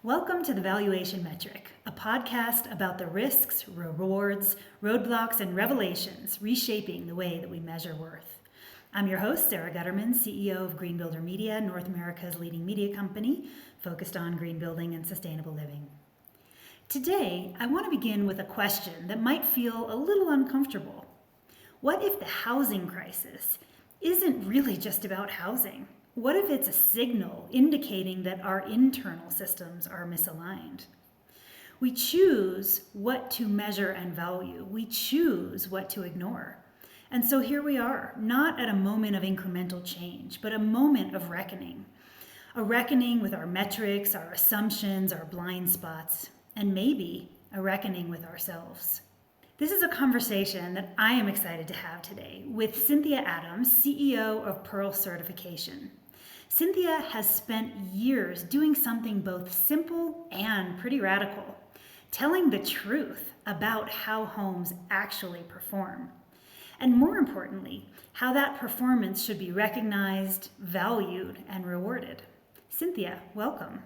Welcome to the Valuation Metric, a podcast about the risks, rewards, roadblocks, and revelations reshaping the way that we measure worth. I'm your host, Sara Gutterman, CEO of Green Builder Media, North America's leading media company focused on green building and sustainable living. Today, I want to begin with a question that might feel a little uncomfortable. What if the housing crisis isn't really just about housing? What if it's a signal indicating that our internal systems are misaligned? We choose what to measure and value. We choose what to ignore. And so here we are, not at a moment of incremental change, but a moment of reckoning. A reckoning with our metrics, our assumptions, our blind spots, and maybe a reckoning with ourselves. This is a conversation that I am excited to have today with Cynthia Adams, CEO of Pearl Certification. Cynthia has spent years doing something both simple and pretty radical, telling the truth about how homes actually perform. And more importantly, how that performance should be recognized, valued, and rewarded. Cynthia, welcome.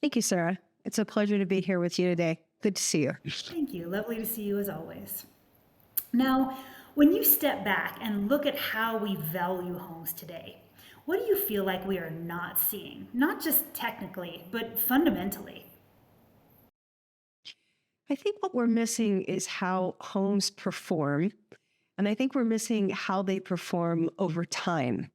Thank you, Sarah. It's a pleasure to be here with you today. Good to see you. Thank you. Lovely to see you as always. Now, when you step back and look at how we value homes today, what do you feel like we are not seeing? Not just technically, but fundamentally. I think what we're missing is how homes perform, and I think we're missing how they perform over time.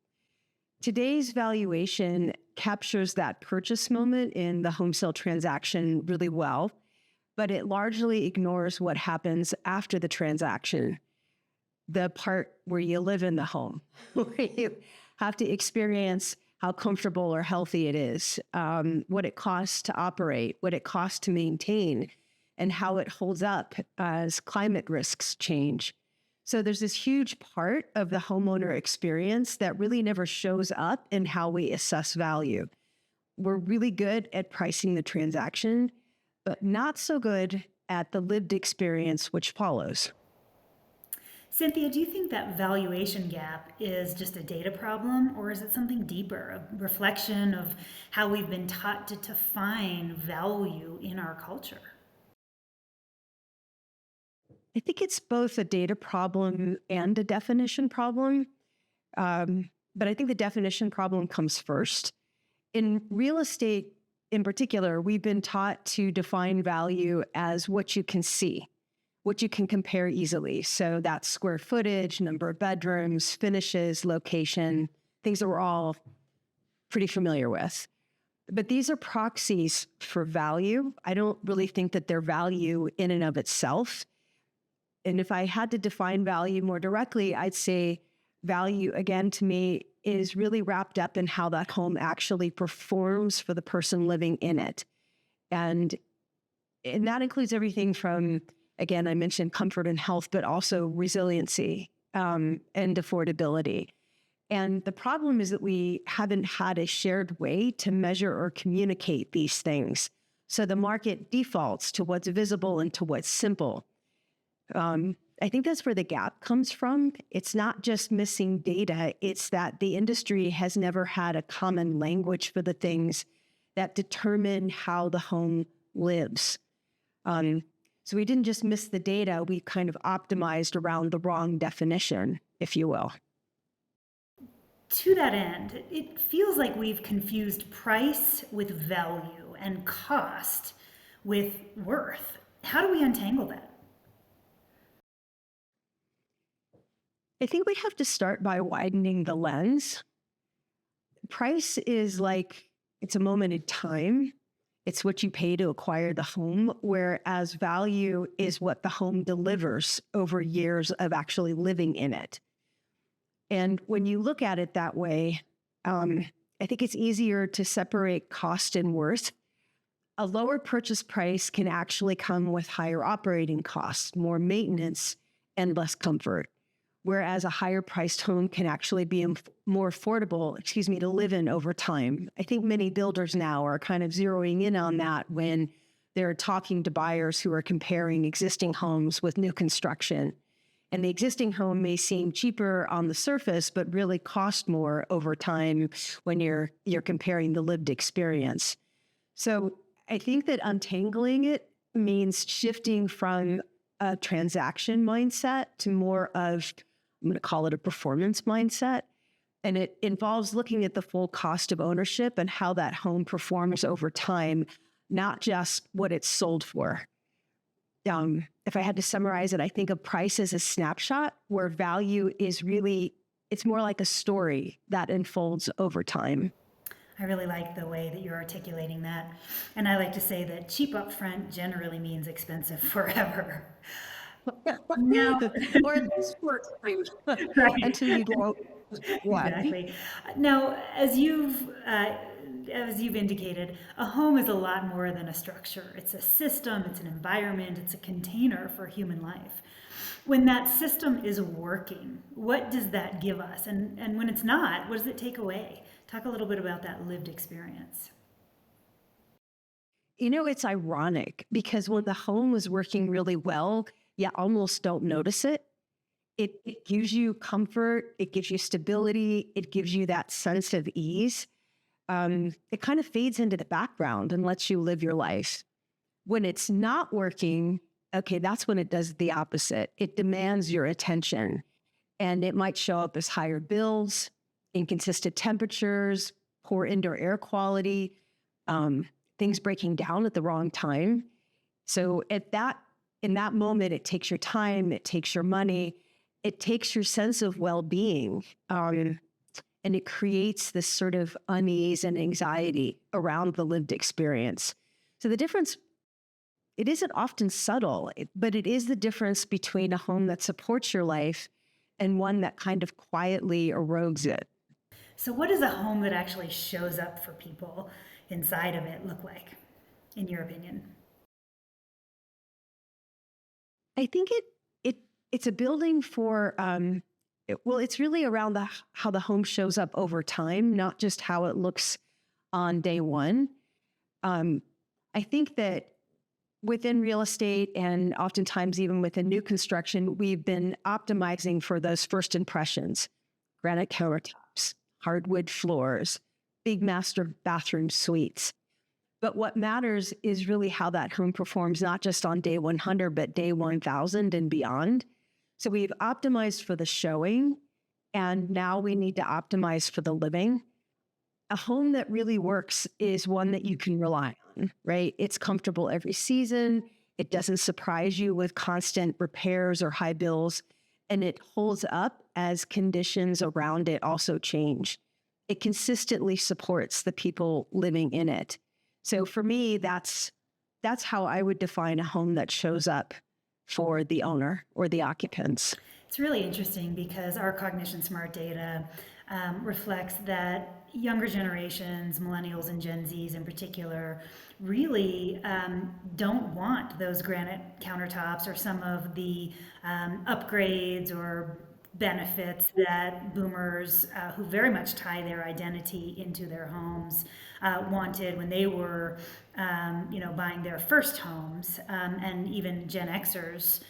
Today's valuation captures that purchase moment in the home sale transaction really well, but it largely ignores what happens after the transaction, the part where you live in the home, where you have to experience how comfortable or healthy it is, what it costs to operate, what it costs to maintain, and how it holds up as climate risks change. So there's this huge part of the homeowner experience that really never shows up in how we assess value. We're really good at pricing the transaction, but not so good at the lived experience which follows. Cynthia, do you think that valuation gap is just a data problem, or is it something deeper, a reflection of how we've been taught to define value in our culture? I think it's both a data problem and a definition problem. But I think the definition problem comes first. In real estate in particular, we've been taught to define value as what you can see, what you can compare easily. So that's square footage, number of bedrooms, finishes, location, things that we're all pretty familiar with. But these are proxies for value. I don't really think that they're value in and of itself. And if I had to define value more directly, I'd say value, again, to me, is really wrapped up in how that home actually performs for the person living in it. And that includes everything from, again, I mentioned comfort and health, but also resiliency and affordability. And the problem is that we haven't had a shared way to measure or communicate these things. So the market defaults to what's visible and to what's simple. I think that's where the gap comes from. It's not just missing data. It's that the industry has never had a common language for the things that determine how the home lives. So we didn't just miss the data. We kind of optimized around the wrong definition, if you will. To that end, it feels like we've confused price with value and cost with worth. How do we untangle that? I think we have to start by widening the lens. Price is like, it's a moment in time. It's what you pay to acquire the home, whereas value is what the home delivers over years of actually living in it. And when you look at it that way, I think it's easier to separate cost and worth. A lower purchase price can actually come with higher operating costs, more maintenance, and less comfort. Whereas a higher priced home can actually be more affordable, to live in over time. I think many builders now are kind of zeroing in on that when they're talking to buyers who are comparing existing homes with new construction. And the existing home may seem cheaper on the surface, but really cost more over time when you're comparing the lived experience. So I think that untangling it means shifting from a transaction mindset to more of, I'm going to call it a performance mindset. And it involves looking at the full cost of ownership and how that home performs over time, not just what it's sold for. If I had to summarize it, I think of price as a snapshot where value is really, it's more like a story that unfolds over time. I really like the way that you're articulating that. And I like to say that cheap upfront generally means expensive forever. Now, Or this short time right. until you go one. Exactly. Now, as you've indicated, a home is a lot more than a structure. It's a system, it's an environment, it's a container for human life. When that system is working, what does that give us? And when it's not, what does it take away? Talk a little bit about that lived experience. It's ironic because when the home was working really well, you almost don't notice it. It gives you comfort, it gives you stability, it gives you that sense of ease. It kind of fades into the background and lets you live your life. When it's not working, okay, that's when it does the opposite. It demands your attention, and it might show up as higher bills, inconsistent temperatures, poor indoor air quality, things breaking down at the wrong time. So in that moment, it takes your time, it takes your money, it takes your sense of well-being, and it creates this sort of unease and anxiety around the lived experience. So the difference, it isn't often subtle, but it is the difference between a home that supports your life and one that kind of quietly erodes it. So, what does a home that actually shows up for people inside of it look like, in your opinion? I think it's a building for it's really around how the home shows up over time, not just how it looks on day one. I think that within real estate and oftentimes even within new construction, we've been optimizing for those first impressions: granite countertops, hardwood floors, big master bathroom suites. But what matters is really how that home performs, not just on day 100, but day 1000 and beyond. So we've optimized for the showing, and now we need to optimize for the living. A home that really works is one that you can rely on, right? It's comfortable every season. It doesn't surprise you with constant repairs or high bills, and it holds up as conditions around it also change. It consistently supports the people living in it. So for me, that's how I would define a home that shows up for the owner or the occupants. It's really interesting because our Cognition Smart data reflects that younger generations, millennials and Gen Zs in particular, really don't want those granite countertops or some of the upgrades or benefits that boomers who very much tie their identity into their homes wanted when they were buying their first homes, and even Gen Xers,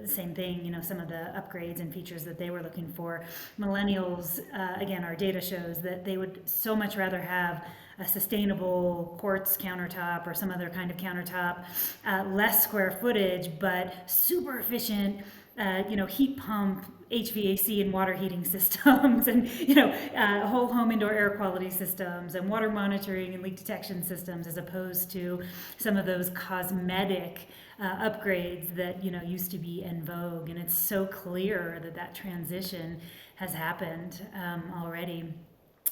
same thing, some of the upgrades and features that they were looking for. Millennials, again, our data shows that they would so much rather have a sustainable quartz countertop or some other kind of countertop, less square footage, but super efficient, heat pump, HVAC and water heating systems, and whole home indoor air quality systems, and water monitoring and leak detection systems, as opposed to some of those cosmetic upgrades that used to be in vogue. And it's so clear that that transition has happened already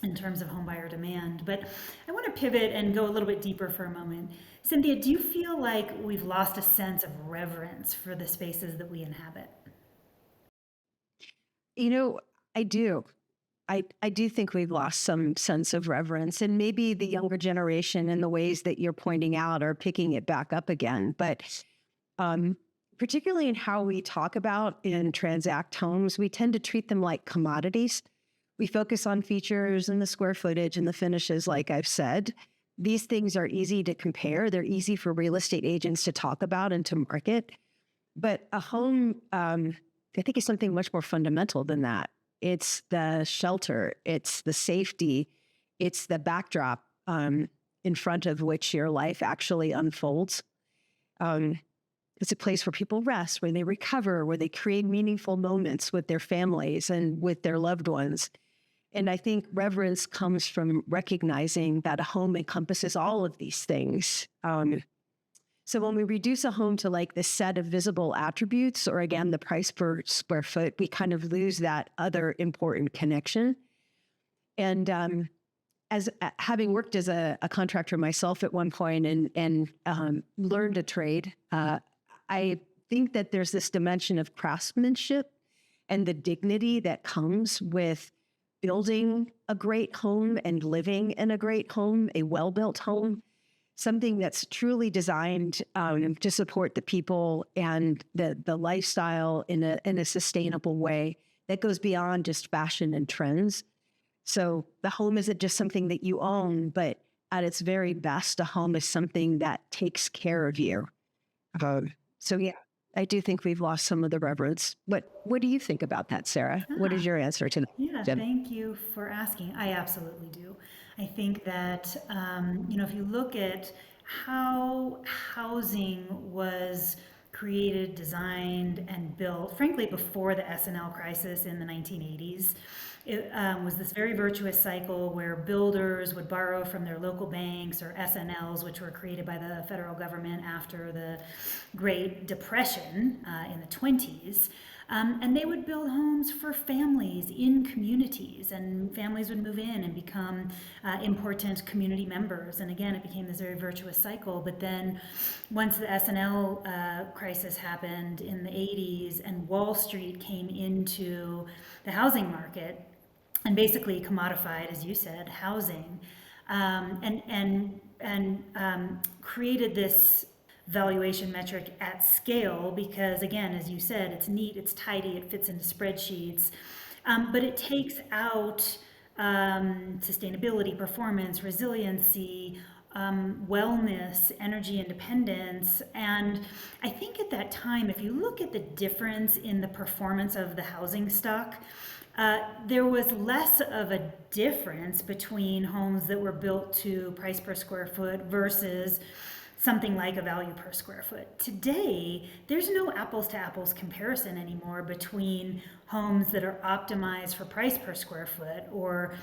in terms of homebuyer demand. But I want to pivot and go a little bit deeper for a moment. Cynthia, do you feel like we've lost a sense of reverence for the spaces that we inhabit? I do. I do think we've lost some sense of reverence, and maybe the younger generation in the ways that you're pointing out are picking it back up again. But particularly in how we talk about and transact homes, we tend to treat them like commodities. We focus on features and the square footage and the finishes, like I've said. These things are easy to compare. They're easy for real estate agents to talk about and to market. But a home, I think, is something much more fundamental than that. It's the shelter, it's the safety, it's the backdrop. in front of which your life actually unfolds. It's a place where people rest, where they recover, where they create meaningful moments with their families and with their loved ones. And I think reverence comes from recognizing that a home encompasses all of these things. So when we reduce a home to like this set of visible attributes, or again, the price per square foot, we kind of lose that other important connection. And as having worked as a contractor myself at one point and learned a trade, I think that there's this dimension of craftsmanship and the dignity that comes with building a great home and living in a great home, a well-built home, something that's truly designed to support the people and the lifestyle in a sustainable way that goes beyond just fashion and trends. So the home isn't just something that you own, but at its very best, a home is something that takes care of you. So yeah, I do think we've lost some of the reverence. What do you think about that, Sarah? What is your answer to that? Yeah, thank you for asking. I absolutely do. I think that, if you look at how housing was created, designed, and built, frankly, before the S&L crisis in the 1980s, it was this very virtuous cycle where builders would borrow from their local banks or S&Ls, which were created by the federal government after the Great Depression in the 20s. And they would build homes for families in communities, and families would move in and become important community members. And again, it became this very virtuous cycle. But then once the S&L crisis happened in the 80s and Wall Street came into the housing market and basically commodified, as you said, housing, and created this valuation metric at scale, because again, as you said, it's neat, it's tidy, it fits into spreadsheets, but it takes out sustainability, performance, resiliency, wellness, energy independence. And I think at that time, if you look at the difference in the performance of the housing stock, there was less of a difference between homes that were built to price per square foot versus something like a value per square foot. Today, there's no apples to apples comparison anymore between homes that are optimized for price per square foot, or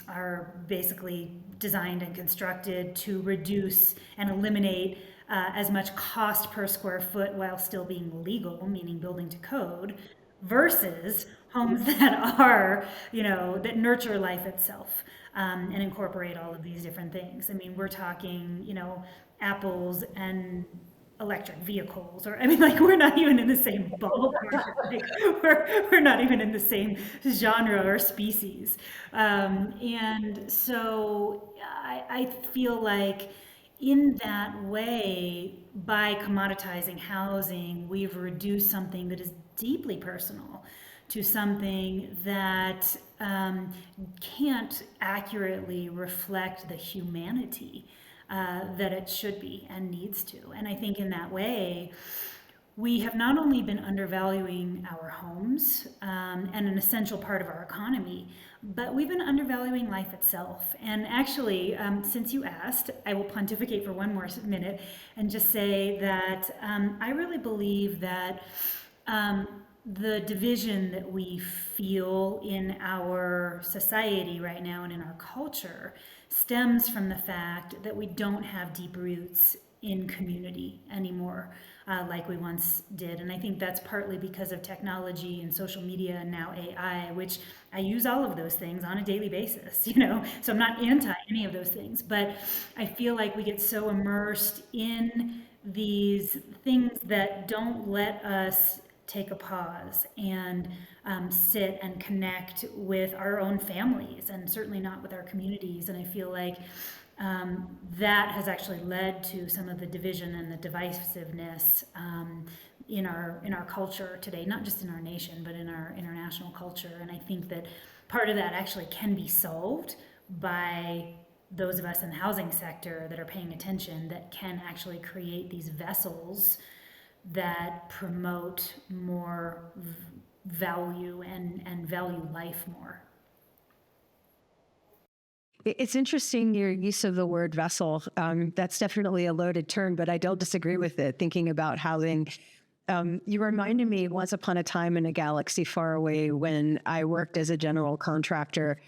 are basically designed and constructed to reduce and eliminate as much cost per square foot while still being legal, meaning building to code, versus homes that are, that nurture life itself. And incorporate all of these different things. I mean, we're talking, apples and electric vehicles, or we're not even in the same ballpark. We're not even in the same genre or species. And so I feel like in that way, by commoditizing housing, we've reduced something that is deeply personal to something that can't accurately reflect the humanity that it should be and needs to. And I think in that way, we have not only been undervaluing our homes and an essential part of our economy, but we've been undervaluing life itself. And actually, since you asked, I will pontificate for one more minute and just say that I really believe that the division that we feel in our society right now and in our culture stems from the fact that we don't have deep roots in community anymore, like we once did. And I think that's partly because of technology and social media and now AI, which I use all of those things on a daily basis, so I'm not anti any of those things, but I feel like we get so immersed in these things that don't let us take a pause and sit and connect with our own families, and certainly not with our communities. And I feel like that has actually led to some of the division and the divisiveness in our culture today, not just in our nation, but in our international culture. And I think that part of that actually can be solved by those of us in the housing sector that are paying attention, that can actually create these vessels that promote more value and value life more. It's interesting your use of the word vessel. That's definitely a loaded term, but I don't disagree with it. Thinking about housing, you reminded me once upon a time in a galaxy far away when I worked as a general contractor.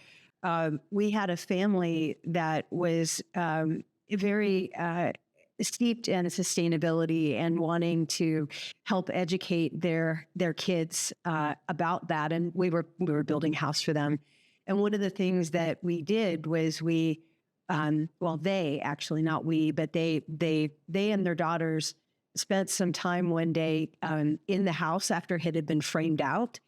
We had a family that was very steeped in sustainability and wanting to help educate their kids about that. And we were building a house for them. And one of the things that we did was well, they actually, not we, but they and their daughters spent some time one day in the house after it had been framed out,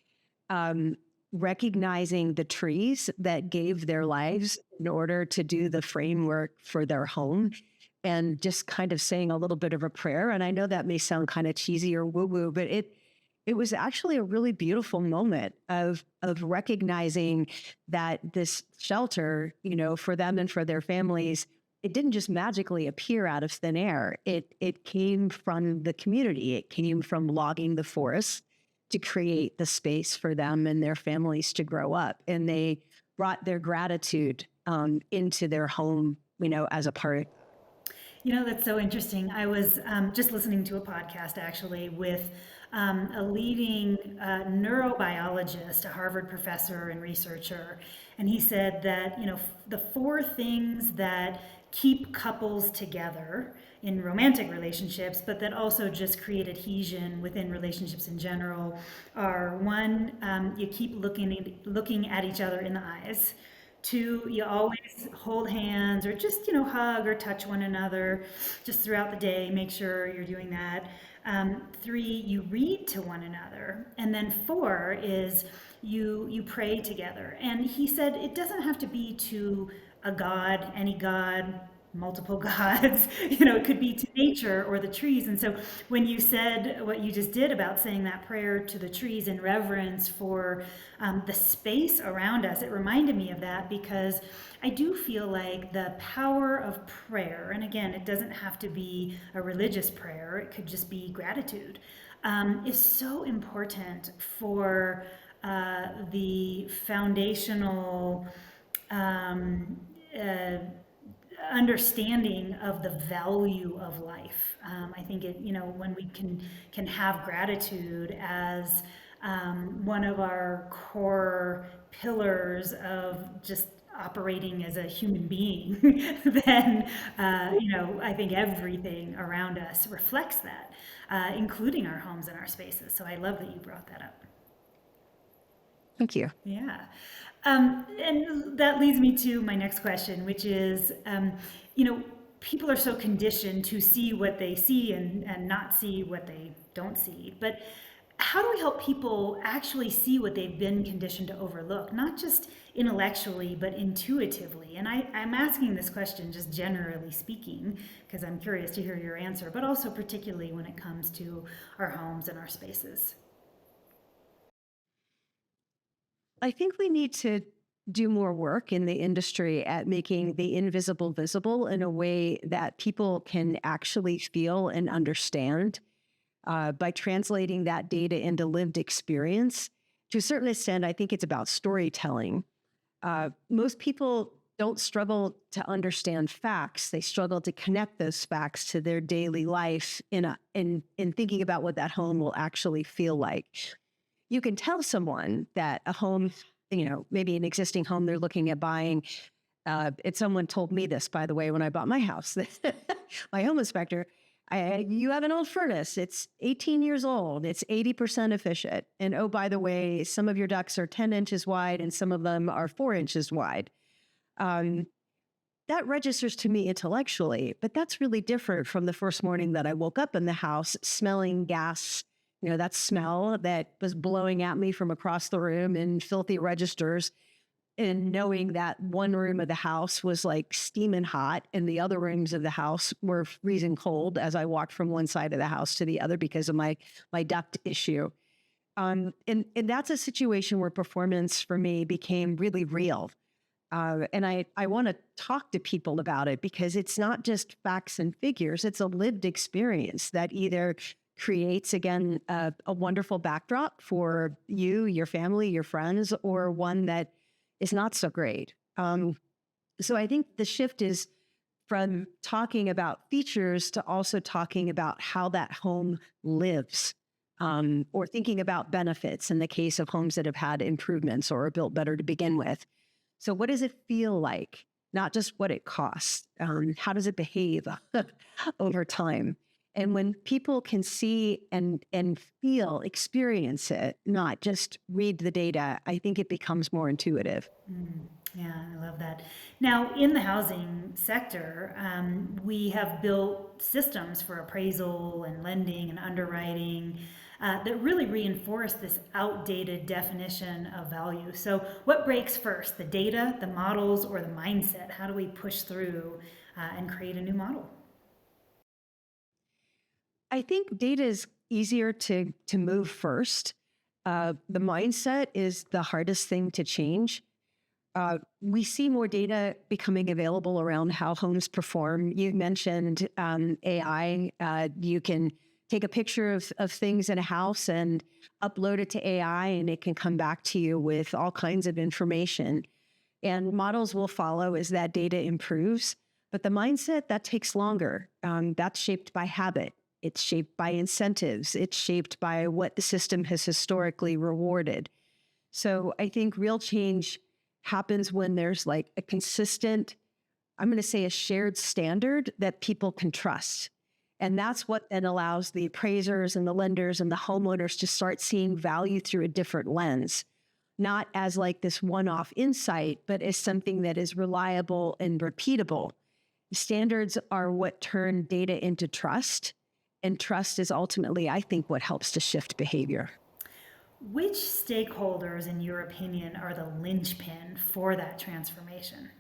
um, recognizing the trees that gave their lives in order to do the framework for their home, and just kind of saying a little bit of a prayer. And I know that may sound kind of cheesy or woo woo, but it was actually a really beautiful moment of recognizing that this shelter, for them and for their families, it didn't just magically appear out of thin air. It came from the community. It came from logging the forest to create the space for them and their families to grow up. And they brought their gratitude into their home, as a part. That's so interesting. I was just listening to a podcast actually with a leading neurobiologist, a Harvard professor and researcher, and he said that, the four things that keep couples together in romantic relationships, but that also just create adhesion within relationships in general are one, you keep looking at each other in the eyes. Two, you always hold hands or just, hug or touch one another just throughout the day. Make sure you're doing that. Three, you read to one another. And then four is you pray together. And he said it doesn't have to be to a god, any god, multiple gods. It could be to nature or the trees. And so when you said what you just did about saying that prayer to the trees in reverence for the space around us, it reminded me of that, because I do feel like the power of prayer, and again, it doesn't have to be a religious prayer, it could just be gratitude, is so important for the foundational understanding of the value of life. I think when we can have gratitude as one of our core pillars of just operating as a human being, then I think everything around us reflects that, including our homes and our spaces. So I love that you brought that up. Thank you. Yeah. And that leads me to my next question, which is, people are so conditioned to see what they see and not see what they don't see. But how do we help people actually see what they've been conditioned to overlook, not just intellectually, but intuitively? And I'm asking this question just generally speaking, because I'm curious to hear your answer, but also particularly when it comes to our homes and our spaces. I think we need to do more work in the industry at making the invisible visible in a way that people can actually feel and understand, by translating that data into lived experience. To a certain extent, I think it's about storytelling. Most people don't struggle to understand facts. They struggle to connect those facts to their daily life in thinking about what that home will actually feel like. You can tell someone that a home, maybe an existing home they're looking at buying. Someone told me this, by the way, when I bought my house. My home inspector, you have an old furnace. It's 18 years old. It's 80% efficient. And oh, by the way, some of your ducts are 10 inches wide and some of them are 4 inches wide. That registers to me intellectually, but that's really different from the first morning that I woke up in the house smelling gas. That smell that was blowing at me from across the room in filthy registers, and knowing that one room of the house was like steaming hot and the other rooms of the house were freezing cold as I walked from one side of the house to the other because of my duct issue. And that's a situation where performance for me became really real. And I want to talk to people about it because it's not just facts and figures. It's a lived experience that either creates, again, a wonderful backdrop for you, your family, your friends, or one that is not so great. So I think the shift is from talking about features to also talking about how that home lives, or thinking about benefits in the case of homes that have had improvements or are built better to begin with. So, what does it feel like? Not just what it costs. How does it behave over time? And when people can see and feel, experience it, not just read the data, I think it becomes more intuitive. Yeah, I love that. Now, in the housing sector, we have built systems for appraisal and lending and underwriting that really reinforce this outdated definition of value. So, what breaks first, the data, the models, or the mindset? How do we push through and create a new model? I think data is easier to move first. The mindset is the hardest thing to change. We see more data becoming available around how homes perform. You mentioned AI. You can take a picture of things in a house and upload it to AI, and it can come back to you with all kinds of information. And models will follow as that data improves. But the mindset, that takes longer. That's shaped by habit. It's shaped by incentives. It's shaped by what the system has historically rewarded. So I think real change happens when there's like a consistent, I'm going to say a shared standard that people can trust. And that's what then allows the appraisers and the lenders and the homeowners to start seeing value through a different lens, not as like this one-off insight, but as something that is reliable and repeatable. Standards are what turn data into trust. And trust is ultimately, I think, what helps to shift behavior. Which stakeholders, in your opinion, are the linchpin for that transformation?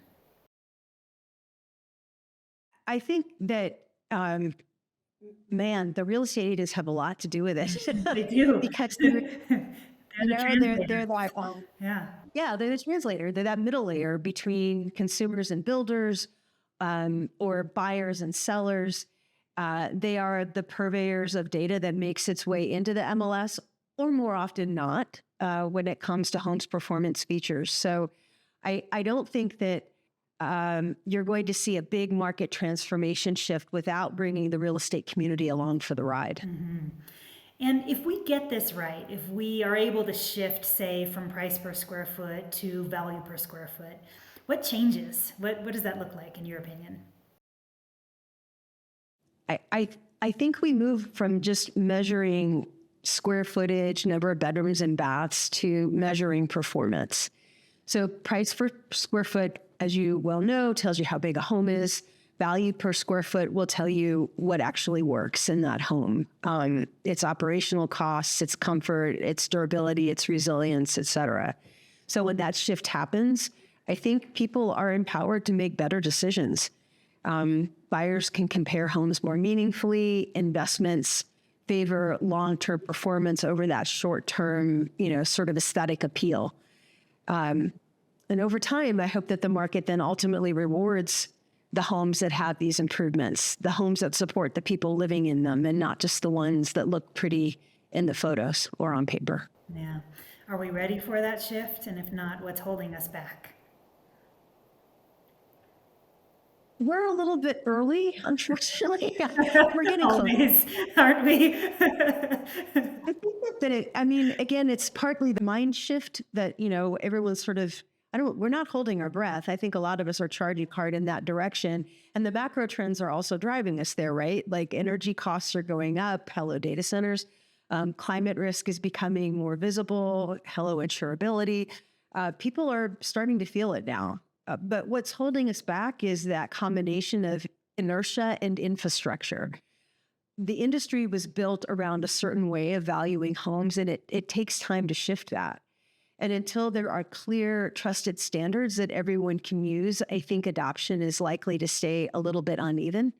I think that, man, the real estate agents have a lot to do with They it do. because They're the they're translators. like, Yeah. yeah, they're the translator. They're that middle layer between consumers and builders, or buyers and sellers. They are the purveyors of data that makes its way into the MLS, or more often not, when it comes to homes performance features. So I don't think that you're going to see a big market transformation shift without bringing the real estate community along for the ride. And if we get this right, if we are able to shift, say, from price per square foot to value per square foot, what changes? What does that look like, in your opinion? I think we move from just measuring square footage, number of bedrooms and baths, to measuring performance. So price per square foot, as you well know, tells you how big a home is. Value per square foot will tell you what actually works in that home. Its operational costs, its comfort, its durability, its resilience, et cetera. So when that shift happens, I think people are empowered to make better decisions. Buyers can compare homes more meaningfully. Investments favor long-term performance over that short-term, sort of aesthetic appeal. And over time, I hope that the market then ultimately rewards the homes that have these improvements, the homes that support the people living in them, and not just the ones that look pretty in the photos or on paper. Yeah. Are we ready for that shift? And if not, what's holding us back? We're a little bit early, unfortunately. We're getting close. Always, aren't we? I think I mean, again, it's partly the mind shift that, everyone's sort of, we're not holding our breath. I think a lot of us are charging hard in that direction. And the macro trends are also driving us there, right? Like energy costs are going up. Hello, data centers. Climate risk is becoming more visible. Hello, insurability. People are starting to feel it now. But what's holding us back is that combination of inertia and infrastructure. The industry was built around a certain way of valuing homes, and it takes time to shift that. And until there are clear, trusted standards that everyone can use, I think adoption is likely to stay a little bit uneven.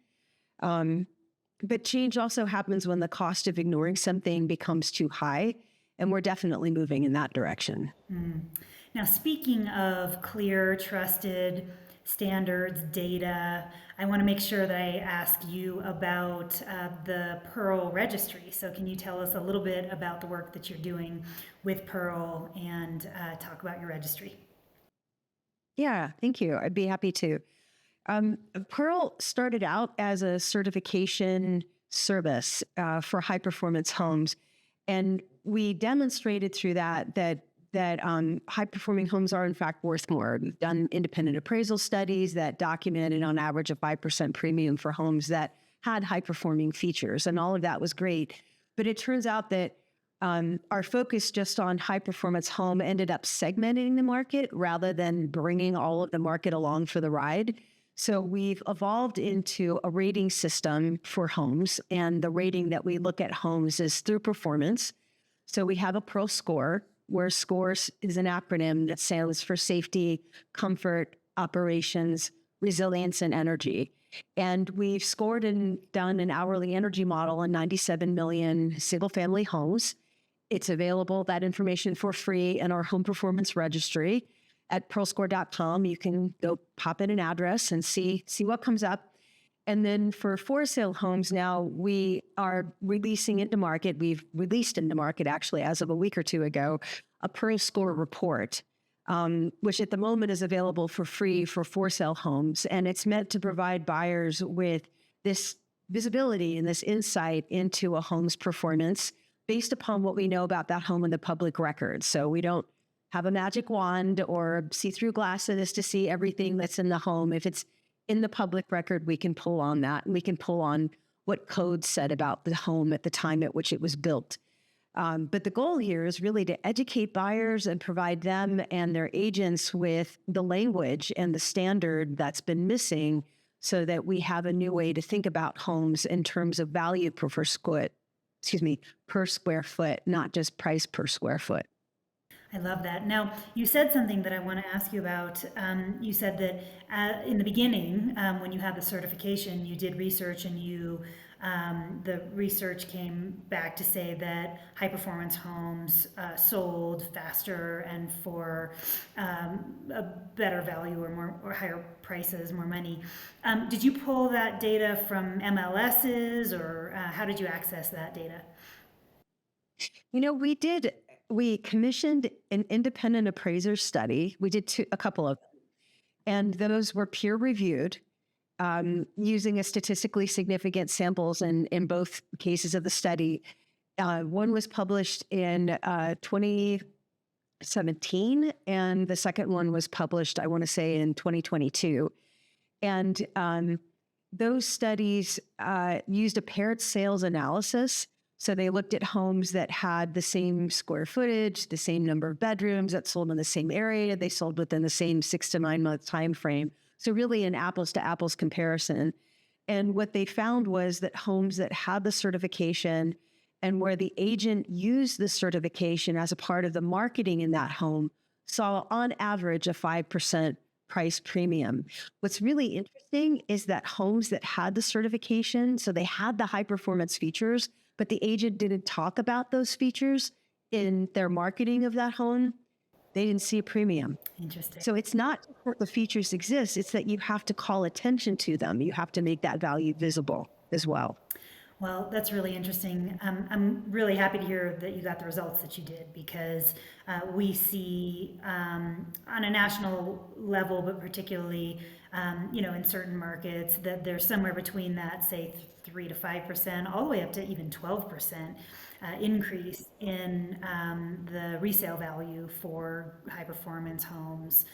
But change also happens when the cost of ignoring something becomes too high, and we're definitely moving in that direction. Now, speaking of clear, trusted standards, data, I want to make sure that I ask you about the Pearl registry. So, can you tell us a little bit about the work that you're doing with Pearl and talk about your registry? Yeah, thank you. I'd be happy to. Pearl started out as a certification service for high performance homes, and we demonstrated through that high performing homes are in fact worth more. We've done independent appraisal studies that documented on average a 5% premium for homes that had high performing features, and all of that was great. But it turns out that our focus just on high performance home ended up segmenting the market rather than bringing all of the market along for the ride. So we've evolved into a rating system for homes, and the rating that we look at homes is through performance. So we have a Pro score, where SCORES is an acronym that stands for safety, comfort, operations, resilience, and energy. And we've scored and done an hourly energy model on 97 million single family homes. It's available, that information, for free in our home performance registry at pearlscore.com. You can go pop in an address and see what comes up. And then for for sale homes now, we are releasing into market. We've released into market actually as of a week or two ago, a Pearl Score report, which at the moment is available for free for sale homes. And it's meant to provide buyers with this visibility and this insight into a home's performance based upon what we know about that home in the public record. So we don't have a magic wand or see-through glasses to see everything that's in the home. If it's in the public record, we can pull on that. And we can pull on what code said about the home at the time at which it was built. But the goal here is really to educate buyers and provide them and their agents with the language and the standard that's been missing so that we have a new way to think about homes in terms of value per square foot, not just price per square foot. I love that. Now, you said something that I want to ask you about. You said that in the beginning, when you had the certification, you did research, and the research came back to say that high performance homes sold faster and for a better value or higher prices, more money. Did you pull that data from MLSs, or how did you access that data? We commissioned an independent appraiser study. We did a couple of them, and those were peer reviewed using a statistically significant samples in both cases of the study. One was published in 2017, and the second one was published, I want to say, in 2022. And those studies used a paired sales analysis. So they looked at homes that had the same square footage, the same number of bedrooms, that sold in the same area. They sold within the same 6 to 9 month time frame. So really an apples to apples comparison. And what they found was that homes that had the certification and where the agent used the certification as a part of the marketing in that home saw on average a 5% price premium. What's really interesting is that homes that had the certification, so they had the high performance features, but the agent didn't talk about those features in their marketing of that home, they didn't see a premium. Interesting. So it's not that the features exist, it's that you have to call attention to them. You have to make that value visible as well. Well, that's really interesting. I'm really happy to hear that you got the results that you did, because we see on a national level, but particularly in certain markets, that there's somewhere between that, say, 3 to 5%, all the way up to even 12% increase in the resale value for high performance homes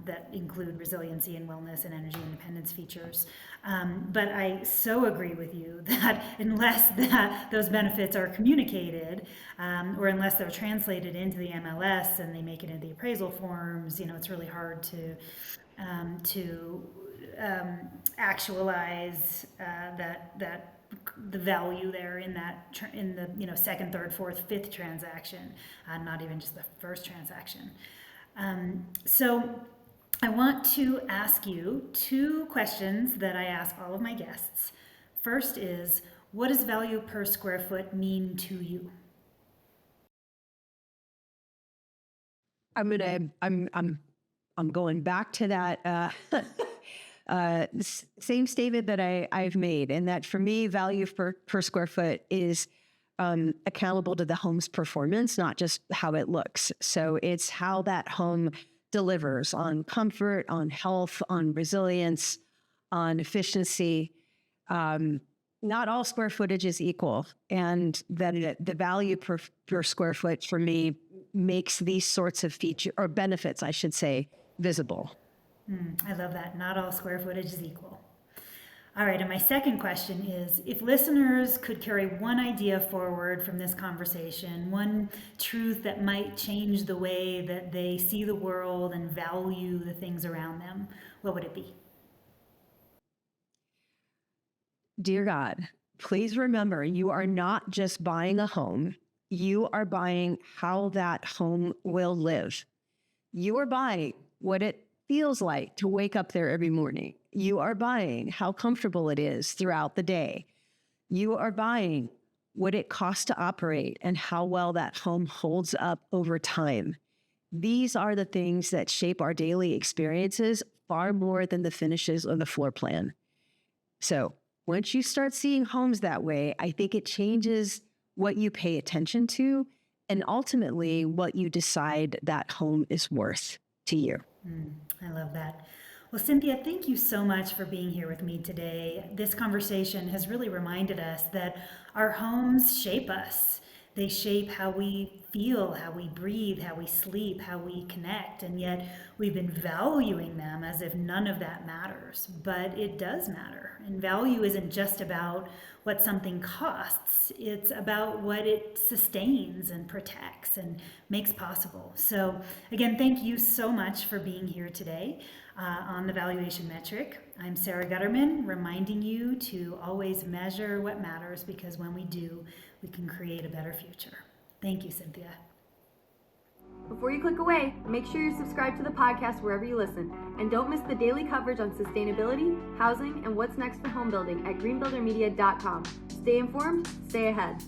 that include resiliency and wellness and energy independence features. But I so agree with you that unless those benefits are communicated, or unless they're translated into the MLS and they make it into the appraisal forms, it's really hard to actualize that the value there in the second, third, fourth, fifth transaction, not even just the first transaction. So I want to ask you 2 questions that I ask all of my guests. First is, what does value per square foot mean to you? I'm going back to that same statement that I've made, and that for me, value per square foot is accountable to the home's performance, not just how it looks. So it's how that home delivers on comfort, on health, on resilience, on efficiency. Not all square footage is equal. And then the value per square foot for me makes these sorts of features, or benefits, I should say, visible. I love that. Not all square footage is equal. All right, and my second question is, if listeners could carry one idea forward from this conversation, one truth that might change the way that they see the world and value the things around them, what would it be? Dear God, please remember, you are not just buying a home, you are buying how that home will live. You are buying what it feels like to wake up there every morning. You are buying how comfortable it is throughout the day. You are buying what it costs to operate and how well that home holds up over time. These are the things that shape our daily experiences far more than the finishes or the floor plan. So once you start seeing homes that way, I think it changes what you pay attention to and ultimately what you decide that home is worth to you. I love that. Well, Cynthia, thank you so much for being here with me today. This conversation has really reminded us that our homes shape us. They shape how we feel, how we breathe, how we sleep, how we connect, and yet we've been valuing them as if none of that matters. But it does matter. And value isn't just about what something costs, it's about what it sustains and protects and makes possible. So again, thank you so much for being here today on the Valuation Metric. I'm Sara Gutterman, reminding you to always measure what matters, because when we do, we can create a better future. Thank you, Cynthia. Before you click away, make sure you're subscribed to the podcast wherever you listen. And don't miss the daily coverage on sustainability, housing, and what's next for home building at greenbuildermedia.com. Stay informed, stay ahead.